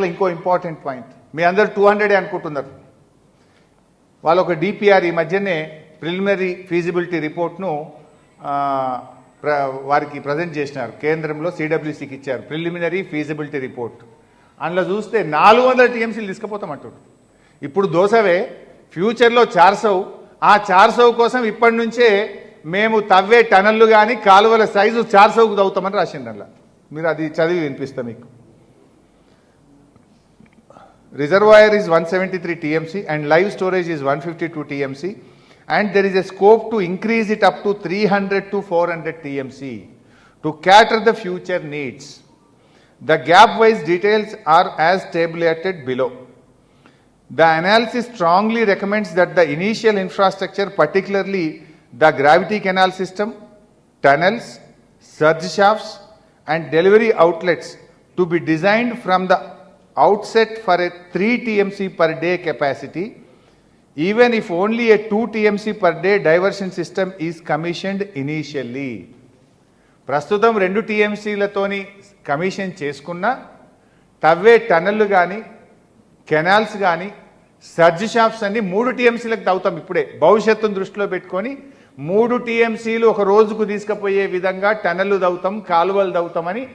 ఇంకో important point, మీ అందరు 200 అనుకుంటున్నారు. వాళ్ళు ఒక డిపిఆర్ ఈ మధ్యనే ప్రిలిమినరీ ఫీజిబిలిటీ రిపోర్ట్ను వారికి ప్రజెంట్ చేసినారు. కేంద్రంలో సిడబ్ల్యూసికి ఇచ్చారు ప్రిలిమినరీ ఫీజిబిలిటీ రిపోర్ట్. అందులో చూస్తే 400 టీఎంసీలు తీసుకుపోతామంటారు. ఇప్పుడు దోసవే ఫ్యూచర్లో 400, ఆ 400 కోసం ఇప్పటి నుంచే మేము తవ్వే టనల్లు కానీ కాలువల సైజు 400కు తవ్వుతామని రాసింది. అందులో మీరు అది చదివి వినిపిస్తాం మీకు. Reservoir is 173 TMC and live storage is 152 TMC, and there is a scope to increase it up to 300 to 400 TMC to cater the future needs. The gap-wise details are as tabulated below. The analysis strongly recommends that the initial infrastructure, particularly the gravity canal system, tunnels, surge shafts and delivery outlets, to be designed from the outset for a 3 TMC per day capacity, even if only a 2 TMC per day diversion system is commissioned initially. ప్రస్తుతం 2 TMCలతోని commission చేసుకున్న తవ్వే టనల్లు కానీ canals కానీ surge shafts అన్ని 3 TMCలకు తవ్వుతాం. ఇప్పుడే భవిష్యత్తును దృష్టిలో పెట్టుకొని 3 TMCలు ఒక రోజుకు తీసుకుపోయే విధంగా టనల్లు తవ్వుతాం, కాలువలు తవ్వుతామని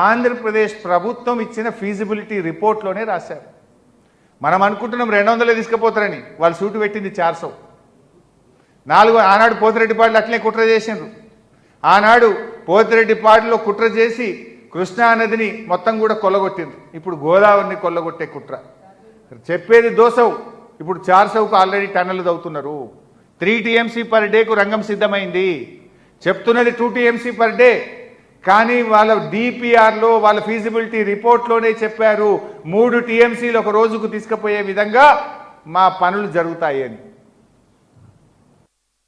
ఆంధ్రప్రదేశ్ ప్రభుత్వం ఇచ్చిన ఫీజిబిలిటీ రిపోర్ట్లోనే రాశారు. మనం అనుకుంటున్నాం 200 తీసుకుపోతారని, వాళ్ళు సూటు పెట్టింది 400. ఆనాడు పోతిరెడ్డిపాడులో అట్లే కుట్ర చేసిండ్రు. ఆనాడు పోతిరెడ్డిపాడులో కుట్ర చేసి కృష్ణానదిని మొత్తం కూడా కొల్లగొట్టిండ్రు. ఇప్పుడు గోదావరిని కొల్లగొట్టే కుట్ర. చెప్పేది దోసవు, ఇప్పుడు 400కు ఆల్రెడీ టన్నులు తవ్వుతున్నారు. 3 TMC పర్ డేకు రంగం సిద్ధమైంది. చెప్తున్నది 2 TMC పర్ డే, కానీ వాళ్ళ డిపిఆర్లో వాళ్ళ ఫీజిబిలిటీ రిపోర్ట్లోనే చెప్పారు 3 TMCలు ఒక రోజుకు తీసుకుపోయే విధంగా మా పనులు జరుగుతాయి అని.